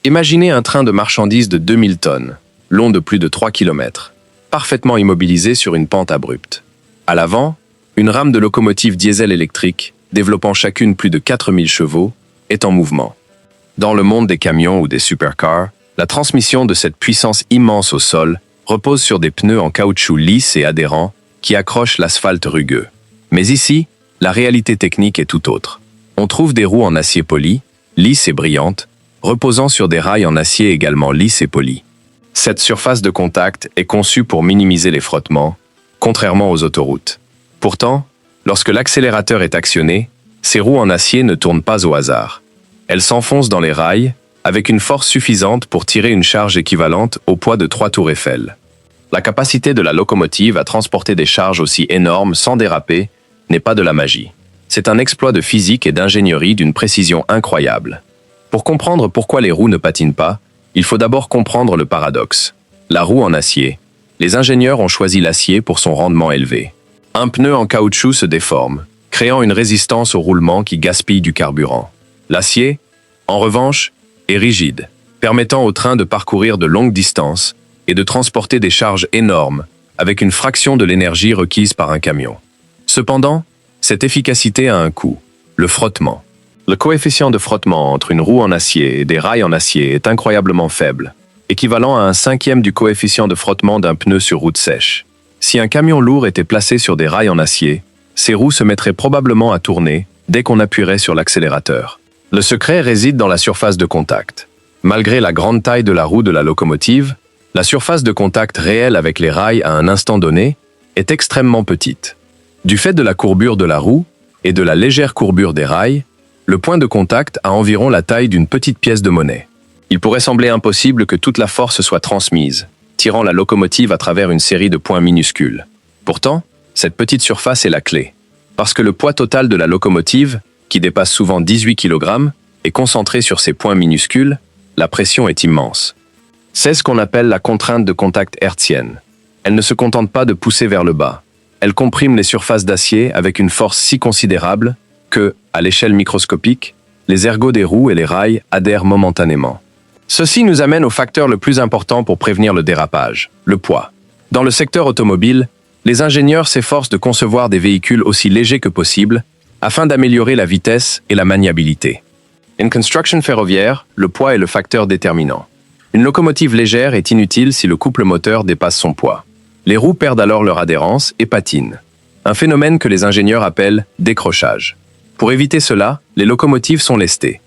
Imaginez un train de marchandises de 2000 tonnes, long de plus de 3 km, parfaitement immobilisé sur une pente abrupte. À l'avant, une rame de locomotives diesel électriques, développant chacune plus de 4000 chevaux, est en mouvement. Dans le monde des camions ou des supercars, la transmission de cette puissance immense au sol repose sur des pneus en caoutchouc lisses et adhérents qui accrochent l'asphalte rugueux. Mais ici, la réalité technique est tout autre. On trouve des roues en acier poli, lisses et brillantes, reposant sur des rails en acier également lisses et polis. Cette surface de contact est conçue pour minimiser les frottements, contrairement aux autoroutes. Pourtant, lorsque l'accélérateur est actionné, ces roues en acier ne tournent pas au hasard. Elles s'enfoncent dans les rails avec une force suffisante pour tirer une charge équivalente au poids de 3 tours Eiffel. La capacité de la locomotive à transporter des charges aussi énormes sans déraper n'est pas de la magie. C'est un exploit de physique et d'ingénierie d'une précision incroyable. Pour comprendre pourquoi les roues ne patinent pas, il faut d'abord comprendre le paradoxe. La roue en acier. Les ingénieurs ont choisi l'acier pour son rendement élevé. Un pneu en caoutchouc se déforme, créant une résistance au roulement qui gaspille du carburant. L'acier, en revanche, est rigide, permettant au train de parcourir de longues distances et de transporter des charges énormes avec une fraction de l'énergie requise par un camion. Cependant, cette efficacité a un coût, le frottement. Le coefficient de frottement entre une roue en acier et des rails en acier est incroyablement faible, équivalent à un cinquième du coefficient de frottement d'un pneu sur route sèche. Si un camion lourd était placé sur des rails en acier, ces roues se mettraient probablement à tourner dès qu'on appuierait sur l'accélérateur. Le secret réside dans la surface de contact. Malgré la grande taille de la roue de la locomotive, la surface de contact réelle avec les rails à un instant donné est extrêmement petite. Du fait de la courbure de la roue et de la légère courbure des rails, le point de contact a environ la taille d'une petite pièce de monnaie. Il pourrait sembler impossible que toute la force soit transmise, tirant la locomotive à travers une série de points minuscules. Pourtant, cette petite surface est la clé, parce que le poids total de la locomotive, qui dépasse souvent 18 kg, est concentré sur ces points minuscules, la pression est immense. C'est ce qu'on appelle la contrainte de contact hertzienne. Elle ne se contente pas de pousser vers le bas. Elle comprime les surfaces d'acier avec une force si considérable que, à l'échelle microscopique, les ergots des roues et les rails adhèrent momentanément. Ceci nous amène au facteur le plus important pour prévenir le dérapage, le poids. Dans le secteur automobile, les ingénieurs s'efforcent de concevoir des véhicules aussi légers que possible afin d'améliorer la vitesse et la maniabilité. En construction ferroviaire, le poids est le facteur déterminant. Une locomotive légère est inutile si le couple moteur dépasse son poids. Les roues perdent alors leur adhérence et patinent. Un phénomène que les ingénieurs appellent décrochage. Pour éviter cela, les locomotives sont lestées.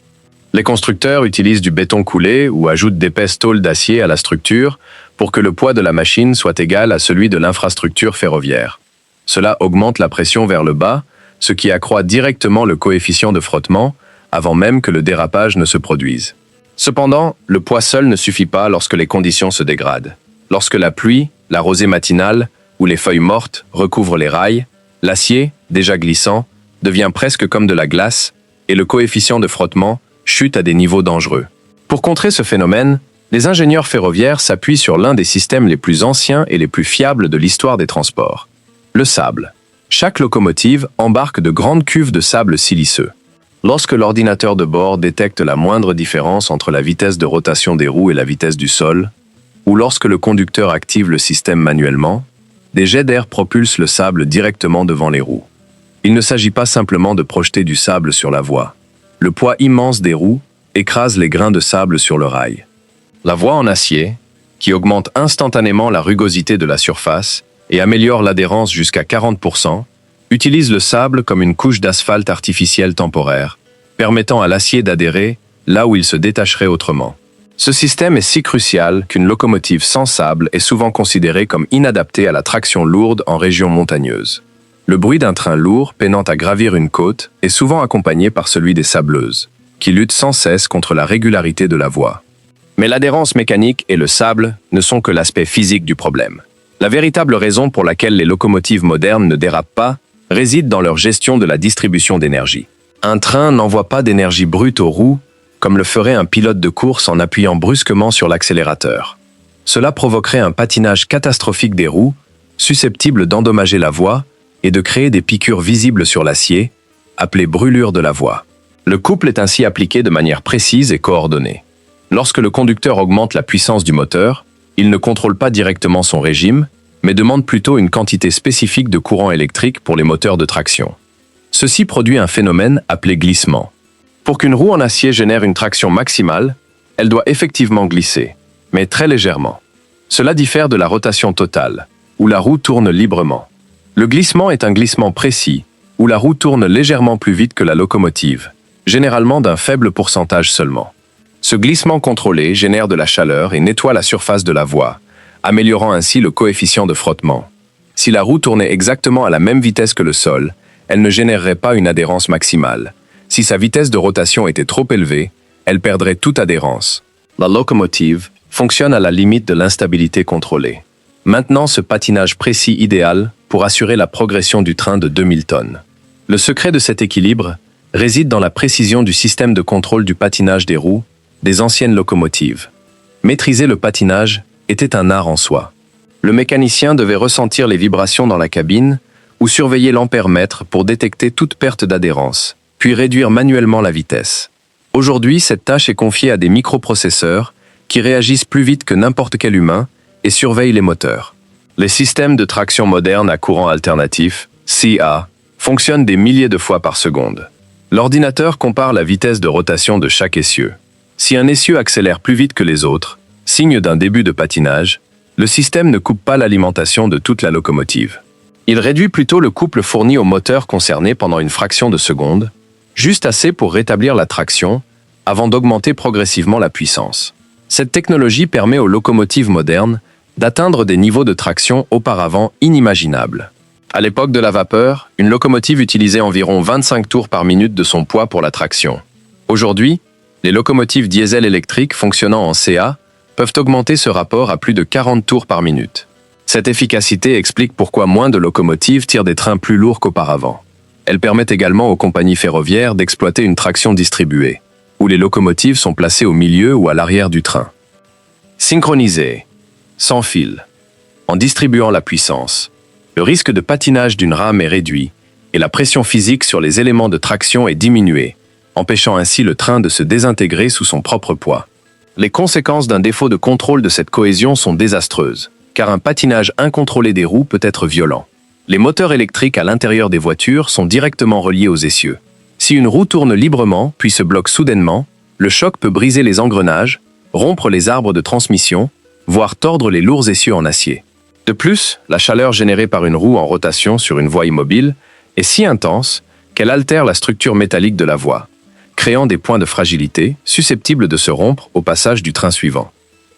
Les constructeurs utilisent du béton coulé ou ajoutent d'épaisses tôles d'acier à la structure pour que le poids de la machine soit égal à celui de l'infrastructure ferroviaire. Cela augmente la pression vers le bas, ce qui accroît directement le coefficient de frottement avant même que le dérapage ne se produise. Cependant, le poids seul ne suffit pas lorsque les conditions se dégradent. Lorsque la pluie, la rosée matinale ou les feuilles mortes recouvrent les rails, l'acier, déjà glissant, devient presque comme de la glace et le coefficient de frottement chute à des niveaux dangereux. Pour contrer ce phénomène, les ingénieurs ferroviaires s'appuient sur l'un des systèmes les plus anciens et les plus fiables de l'histoire des transports, le sable. Chaque locomotive embarque de grandes cuves de sable siliceux. Lorsque l'ordinateur de bord détecte la moindre différence entre la vitesse de rotation des roues et la vitesse du sol, ou lorsque le conducteur active le système manuellement, des jets d'air propulsent le sable directement devant les roues. Il ne s'agit pas simplement de projeter du sable sur la voie. Le poids immense des roues écrase les grains de sable sur le rail. La voie en acier, qui augmente instantanément la rugosité de la surface et améliore l'adhérence jusqu'à 40%, utilise le sable comme une couche d'asphalte artificielle temporaire, permettant à l'acier d'adhérer là où il se détacherait autrement. Ce système est si crucial qu'une locomotive sans sable est souvent considérée comme inadaptée à la traction lourde en région montagneuse. Le bruit d'un train lourd peinant à gravir une côte est souvent accompagné par celui des sableuses, qui luttent sans cesse contre la régularité de la voie. Mais l'adhérence mécanique et le sable ne sont que l'aspect physique du problème. La véritable raison pour laquelle les locomotives modernes ne dérapent pas réside dans leur gestion de la distribution d'énergie. Un train n'envoie pas d'énergie brute aux roues, comme le ferait un pilote de course en appuyant brusquement sur l'accélérateur. Cela provoquerait un patinage catastrophique des roues, susceptible d'endommager la voie et de créer des piqûres visibles sur l'acier, appelées brûlures de la voie. Le couple est ainsi appliqué de manière précise et coordonnée. Lorsque le conducteur augmente la puissance du moteur, il ne contrôle pas directement son régime, mais demande plutôt une quantité spécifique de courant électrique pour les moteurs de traction. Ceci produit un phénomène appelé glissement. Pour qu'une roue en acier génère une traction maximale, elle doit effectivement glisser, mais très légèrement. Cela diffère de la rotation totale, où la roue tourne librement. Le glissement est un glissement précis, où la roue tourne légèrement plus vite que la locomotive, généralement d'un faible pourcentage seulement. Ce glissement contrôlé génère de la chaleur et nettoie la surface de la voie, améliorant ainsi le coefficient de frottement. Si la roue tournait exactement à la même vitesse que le sol, elle ne générerait pas une adhérence maximale. Si sa vitesse de rotation était trop élevée, elle perdrait toute adhérence. La locomotive fonctionne à la limite de l'instabilité contrôlée. Maintenant ce patinage précis idéal pour assurer la progression du train de 2000 tonnes. Le secret de cet équilibre réside dans la précision du système de contrôle du patinage des roues des anciennes locomotives. Maîtriser le patinage était un art en soi. Le mécanicien devait ressentir les vibrations dans la cabine ou surveiller l'ampèremètre pour détecter toute perte d'adhérence, puis réduire manuellement la vitesse. Aujourd'hui, cette tâche est confiée à des microprocesseurs qui réagissent plus vite que n'importe quel humain et surveillent les moteurs. Les systèmes de traction modernes à courant alternatif, CA, fonctionnent des milliers de fois par seconde. L'ordinateur compare la vitesse de rotation de chaque essieu. Si un essieu accélère plus vite que les autres, signe d'un début de patinage, le système ne coupe pas l'alimentation de toute la locomotive. Il réduit plutôt le couple fourni au moteur concerné pendant une fraction de seconde, juste assez pour rétablir la traction, avant d'augmenter progressivement la puissance. Cette technologie permet aux locomotives modernes d'atteindre des niveaux de traction auparavant inimaginables. À l'époque de la vapeur, une locomotive utilisait environ 25 tours par minute de son poids pour la traction. Aujourd'hui, les locomotives diesel électriques fonctionnant en CA peuvent augmenter ce rapport à plus de 40 tours par minute. Cette efficacité explique pourquoi moins de locomotives tirent des trains plus lourds qu'auparavant. Elle permet également aux compagnies ferroviaires d'exploiter une traction distribuée, où les locomotives sont placées au milieu ou à l'arrière du train. Synchronisée, sans fil, en distribuant la puissance, le risque de patinage d'une rame est réduit et la pression physique sur les éléments de traction est diminuée, empêchant ainsi le train de se désintégrer sous son propre poids. Les conséquences d'un défaut de contrôle de cette cohésion sont désastreuses, car un patinage incontrôlé des roues peut être violent. Les moteurs électriques à l'intérieur des voitures sont directement reliés aux essieux. Si une roue tourne librement, puis se bloque soudainement, le choc peut briser les engrenages, rompre les arbres de transmission, voire tordre les lourds essieux en acier. De plus, la chaleur générée par une roue en rotation sur une voie immobile est si intense qu'elle altère la structure métallique de la voie, créant des points de fragilité susceptibles de se rompre au passage du train suivant.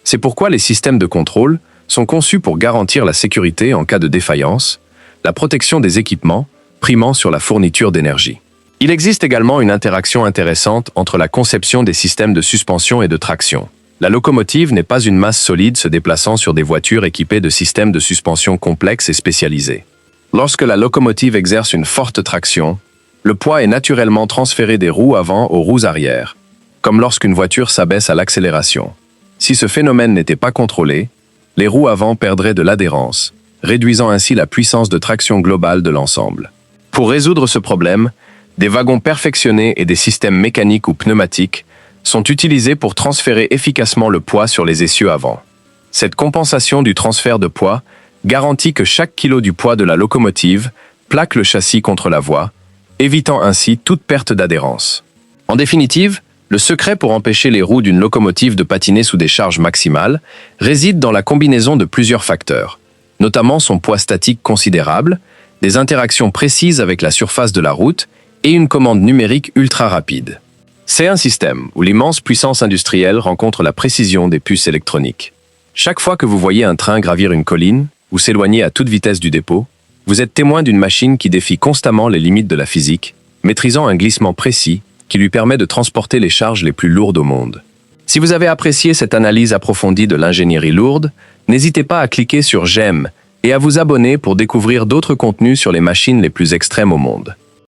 C'est pourquoi les systèmes de contrôle sont conçus pour garantir la sécurité en cas de défaillance, la protection des équipements, primant sur la fourniture d'énergie. Il existe également une interaction intéressante entre la conception des systèmes de suspension et de traction. La locomotive n'est pas une masse solide se déplaçant sur des voitures équipées de systèmes de suspension complexes et spécialisés. Lorsque la locomotive exerce une forte traction, le poids est naturellement transféré des roues avant aux roues arrière, comme lorsqu'une voiture s'abaisse à l'accélération. Si ce phénomène n'était pas contrôlé, les roues avant perdraient de l'adhérence, réduisant ainsi la puissance de traction globale de l'ensemble. Pour résoudre ce problème, des wagons perfectionnés et des systèmes mécaniques ou pneumatiques sont utilisés pour transférer efficacement le poids sur les essieux avant. Cette compensation du transfert de poids garantit que chaque kilo du poids de la locomotive plaque le châssis contre la voie, évitant ainsi toute perte d'adhérence. En définitive, le secret pour empêcher les roues d'une locomotive de patiner sous des charges maximales réside dans la combinaison de plusieurs facteurs, notamment son poids statique considérable, des interactions précises avec la surface de la route et une commande numérique ultra rapide. C'est un système où l'immense puissance industrielle rencontre la précision des puces électroniques. Chaque fois que vous voyez un train gravir une colline ou s'éloigner à toute vitesse du dépôt, vous êtes témoin d'une machine qui défie constamment les limites de la physique, maîtrisant un glissement précis qui lui permet de transporter les charges les plus lourdes au monde. Si vous avez apprécié cette analyse approfondie de l'ingénierie lourde, n'hésitez pas à cliquer sur « J'aime » et à vous abonner pour découvrir d'autres contenus sur les machines les plus extrêmes au monde.